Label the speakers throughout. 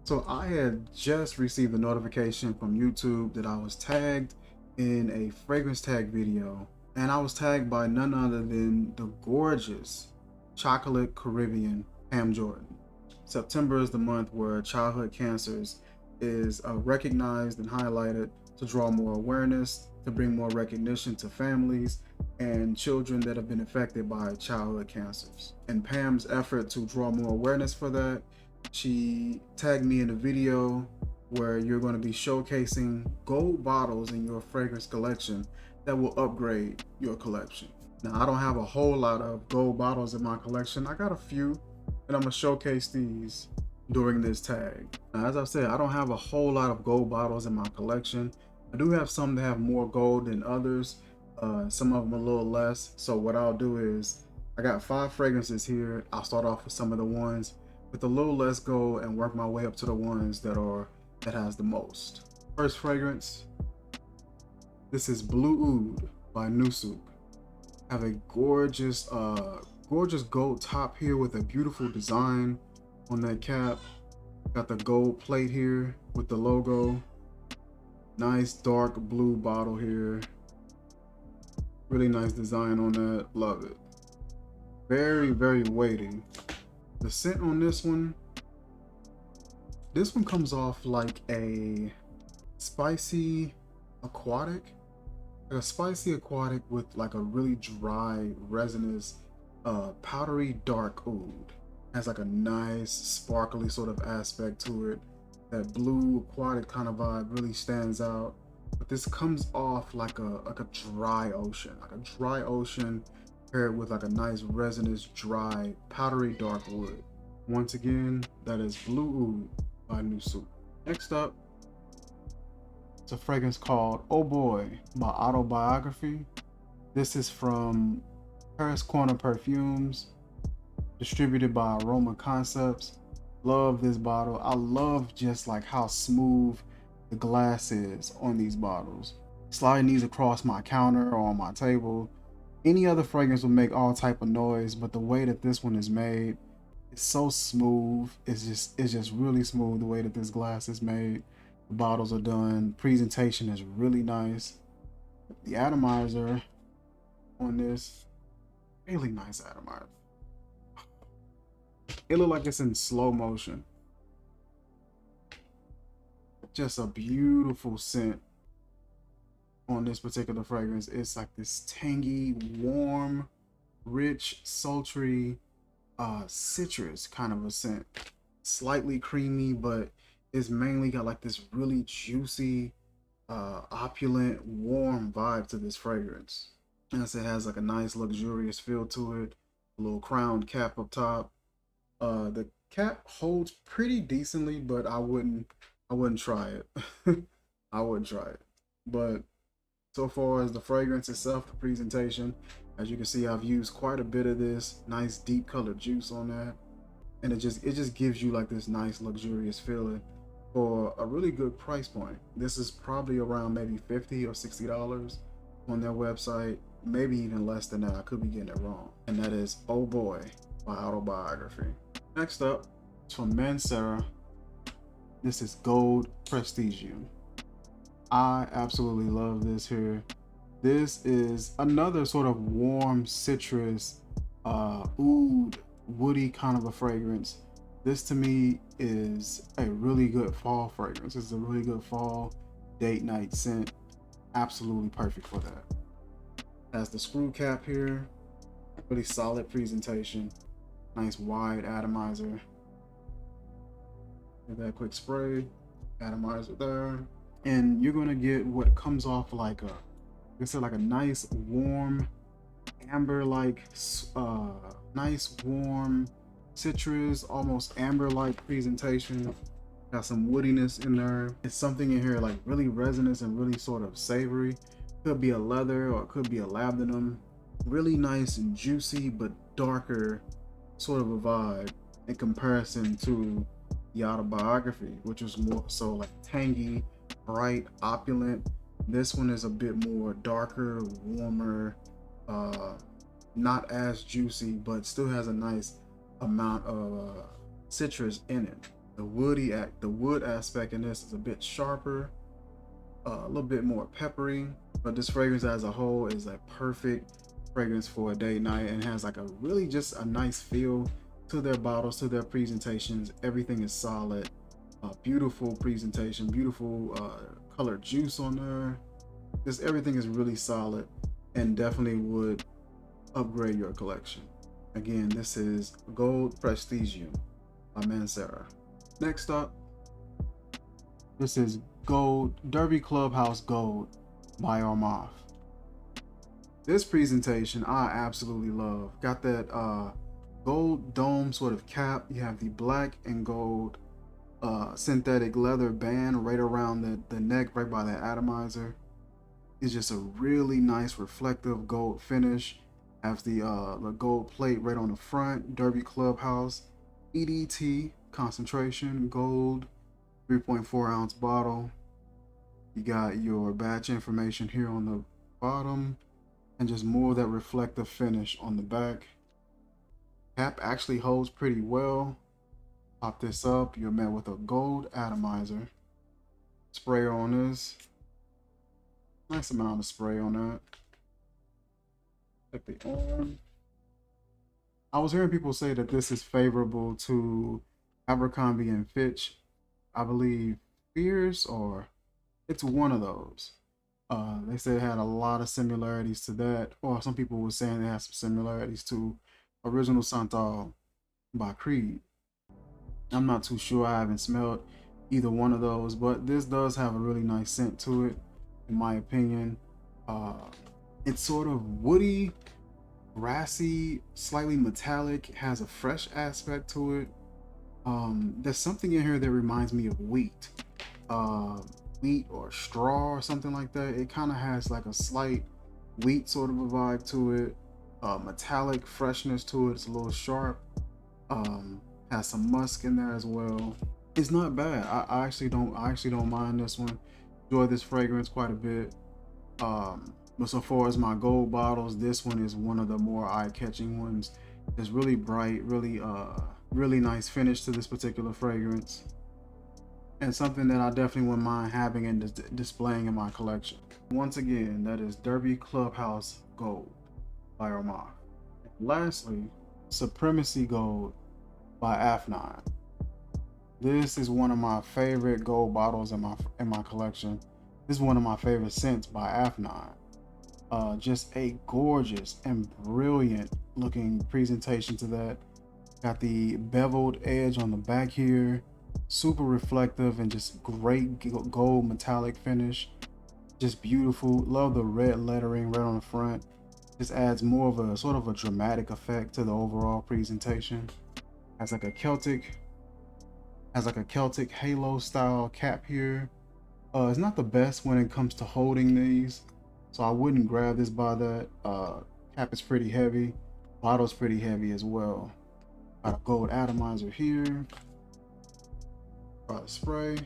Speaker 1: So I had just received a notification from YouTube that I was tagged in a fragrance tag video, and I was tagged by none other than the gorgeous Chocolate Caribbean Pam Jordan. September is the month where childhood cancers is recognized and highlighted to draw more awareness, to bring more recognition to families and children that have been affected by childhood cancers. And Pam's effort to draw more awareness for that, she tagged me in a video where you're going to be showcasing gold bottles in your fragrance collection that will upgrade your collection. Now, I don't have a whole lot of gold bottles in my collection. I got a few, and I'm going to showcase these during this tag. Now, as I said, I don't have a whole lot of gold bottles in my collection. I do have some that have more gold than others, some of them a little less. So what I'll do is, I got 5 fragrances here. I'll start off with some of the ones with a little less gold and work my way up to the ones that has the most. First fragrance, this is Blue Oud by Nusuk. Have a gorgeous gold top here with a beautiful design on that cap. Got the gold plate here with the logo. Nice dark blue bottle here. Really nice design on that. Love it. Very, very weighty. The scent on this one comes off like a spicy aquatic. Like a spicy aquatic with like a really dry, resinous, powdery dark oud. Has like a nice sparkly sort of aspect to it. That blue aquatic kind of vibe really stands out. But this comes off like a dry ocean. Like a dry ocean paired with like a nice resinous, dry, powdery dark wood. Once again, that is Blue Oud by Nusuk. Next up, it's a fragrance called Oh Boy My Autobiography. This is from Paris Corner Perfumes, distributed by Aroma Concepts. Love this bottle. I love just like how smooth the glass is on these bottles. Sliding these across my counter or on my table. Any other fragrance would make all type of noise, but the way that this one is made, it's so smooth. It's just really smooth the way that this glass is made. The bottles are done. Presentation is really nice. The atomizer on this, really nice atomizer. It looks like it's in slow motion. Just a beautiful scent on this particular fragrance. It's like this tangy, warm, rich, sultry, citrus kind of a scent. Slightly creamy, but it's mainly got like this really juicy, opulent, warm vibe to this fragrance. As it has like a nice luxurious feel to it. A little crowned cap up top. The cap holds pretty decently, but I wouldn't try it. I wouldn't try it. But so far as the fragrance itself, the presentation, as you can see, I've used quite a bit of this nice deep colored juice on that, and it just gives you like this nice luxurious feeling for a really good price point. This is probably around maybe $50 or $60 on their website, maybe even less than that. I could be getting it wrong. And that is Oh Boy by Autobiography. Next up, it's from Mancera. This is Gold Prestigium. I absolutely love this here. This is another sort of warm citrus, oud, woody kind of a fragrance. This to me is a really good fall fragrance. It's a really good fall date night scent. Absolutely perfect for that. Has the screw cap here. Really solid presentation. Nice wide atomizer. Give that quick spray. Atomizer there. And you're gonna get what comes off like like a nice warm amber-like, nice warm citrus, almost amber-like presentation. Got some woodiness in there. It's something in here like really resinous and really sort of savory. Could be a leather or it could be a labdanum. Really nice and juicy, but darker sort of a vibe in comparison to the Autobiography, which was more so like tangy, bright, opulent. This one is a bit more darker, warmer, not as juicy, but still has a nice amount of citrus in it. The wood aspect in this is a bit sharper, a little bit more peppery. But this fragrance as a whole is a perfect fragrance for a date night and has like a really just a nice feel to their bottles, to their presentations. Everything is solid. Beautiful presentation, beautiful colored juice on there. Just everything is really solid and definitely would upgrade your collection. Again, this is Gold Prestigium by Mancera. Next up, this is Gold Derby Clubhouse Gold by Armaf. This presentation I absolutely love. Got that gold dome sort of cap. You have the black and gold synthetic leather band right around the neck, right by that atomizer. It's just a really nice reflective gold finish. Has the gold plate right on the front. Derby Clubhouse, EDT concentration, gold, 3.4 ounce bottle. You got your batch information here on the bottom, and just more of that reflective finish on the back. Cap actually holds pretty well. Pop this up, you're met with a gold atomizer. Spray on this. Nice amount of spray on that. Check the arm. I was hearing people say that this is favorable to Abercrombie and Fitch. I believe Fierce, or it's one of those. They said it had a lot of similarities to that, or some people were saying it has some similarities to Original Santal by Creed. I'm not too sure. I haven't smelled either one of those, but this does have a really nice scent to it, in my opinion. It's sort of woody, grassy, slightly metallic, has a fresh aspect to it. There's something in here that reminds me of wheat. Wheat or straw or something like that. It kind of has like a slight wheat sort of a vibe to it. Metallic freshness to it. It's a little sharp. Has some musk in there as well. It's not bad. I actually don't mind this one. Enjoy this fragrance quite a bit. But so far as my gold bottles, this one is one of the more eye-catching ones. It's really bright, really nice finish to this particular fragrance, and something that I definitely wouldn't mind having and displaying in my collection. Once again, that is Derby Clubhouse Gold by Armaf. Lastly, Supremacy Gold by AF9. This is one of my favorite gold bottles in my collection. This is one of my favorite scents by AF9. Just a gorgeous and brilliant looking presentation to that. Got the beveled edge on the back here, super reflective and just great gold metallic finish. Just beautiful. Love the red lettering right on the front. Just adds more of a sort of a dramatic effect to the overall presentation. Has like a Celtic halo style cap here. It's not the best when it comes to holding these, so I wouldn't grab this by that. Cap is pretty heavy. Bottle's pretty heavy as well. Got a gold atomizer here. Got a spray.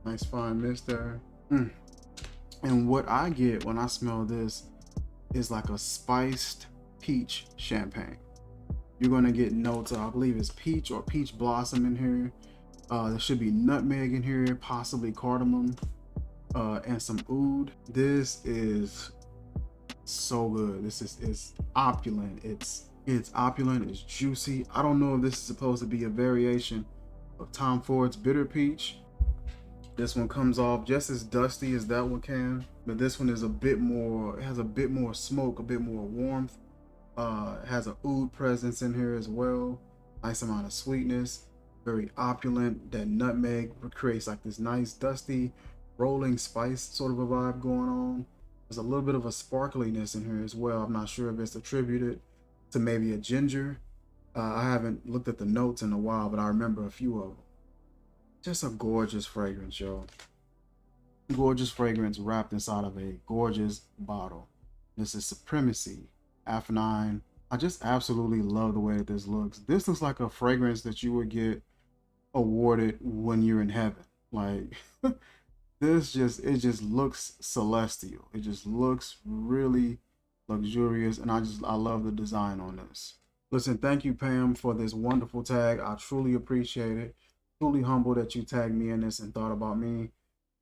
Speaker 1: Nice fine mist there. And what I get when I smell this is like a spiced peach champagne. You're gonna get notes of, I believe it's peach or peach blossom in here. There should be nutmeg in here, possibly cardamom, and some oud. This is so good. This is opulent. It's opulent. It's juicy. I don't know if this is supposed to be a variation of Tom Ford's bitter peach. This one comes off just as dusty as that one can, but this one is a bit more. It has a bit more smoke, a bit more warmth. It has an oud presence in here as well. Nice amount of sweetness. Very opulent. That nutmeg creates like this nice dusty rolling spice sort of a vibe going on. There's a little bit of a sparkliness in here as well. I'm not sure if it's attributed to maybe a ginger. I haven't looked at the notes in a while, but I remember a few of them. Just a gorgeous fragrance, yo. Gorgeous fragrance wrapped inside of a gorgeous bottle. This is Supremacy AF9. I just absolutely love the way that this looks. This looks like a fragrance that you would get awarded when you're in heaven. Like it just looks celestial. It just looks really luxurious, and I love the design on this. Listen, thank you, Pam, for this wonderful tag. I truly appreciate it. Truly humble that you tagged me in this and thought about me.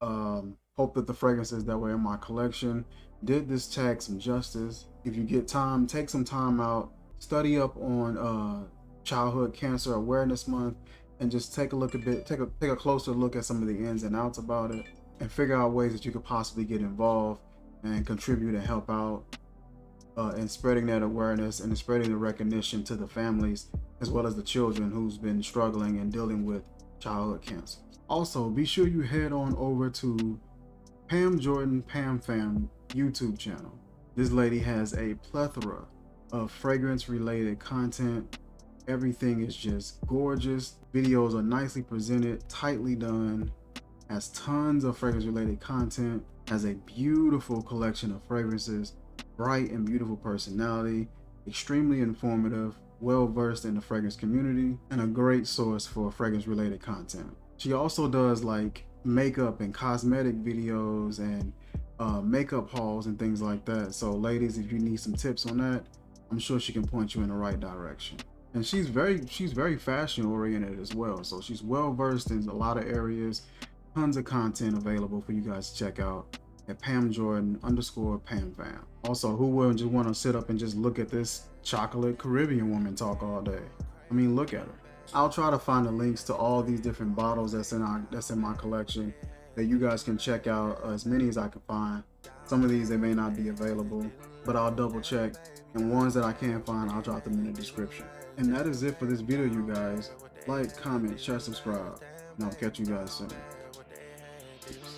Speaker 1: Hope that the fragrances that were in my collection did this tag some justice. If you get time, take some time out, study up on Childhood Cancer Awareness Month, and just take a closer look at some of the ins and outs about it, and figure out ways that you could possibly get involved and contribute and help out in spreading that awareness and spreading the recognition to the families as well as the children who's been struggling and dealing with childhood cancer. Also, be sure you head on over to Pam Jordan PAM FAM YouTube channel. This lady has a plethora of fragrance related content. Everything is just gorgeous. Videos are nicely presented, tightly done, has tons of fragrance related content, has a beautiful collection of fragrances, bright and beautiful personality, extremely informative, well versed in the fragrance community, and a great source for fragrance related content. She also does like makeup and cosmetic videos and makeup hauls and things like that. So ladies, if you need some tips on that, I'm sure she can point you in the right direction. And she's very fashion oriented as well. So she's well versed in a lot of areas. Tons of content available for you guys to check out at Pam Jordan _Pam Fam. Also, who wouldn't just want to sit up and just look at this chocolate Caribbean woman talk all day? I mean, look at her. I'll try to find the links to all these different bottles that's in my collection that you guys can check out, as many as I can find. Some of these, they may not be available, but I'll double check, and ones that I can find, I'll drop them in the description. And that is it for this video, you guys. Like, comment, share, subscribe, and I'll catch you guys soon. Peace.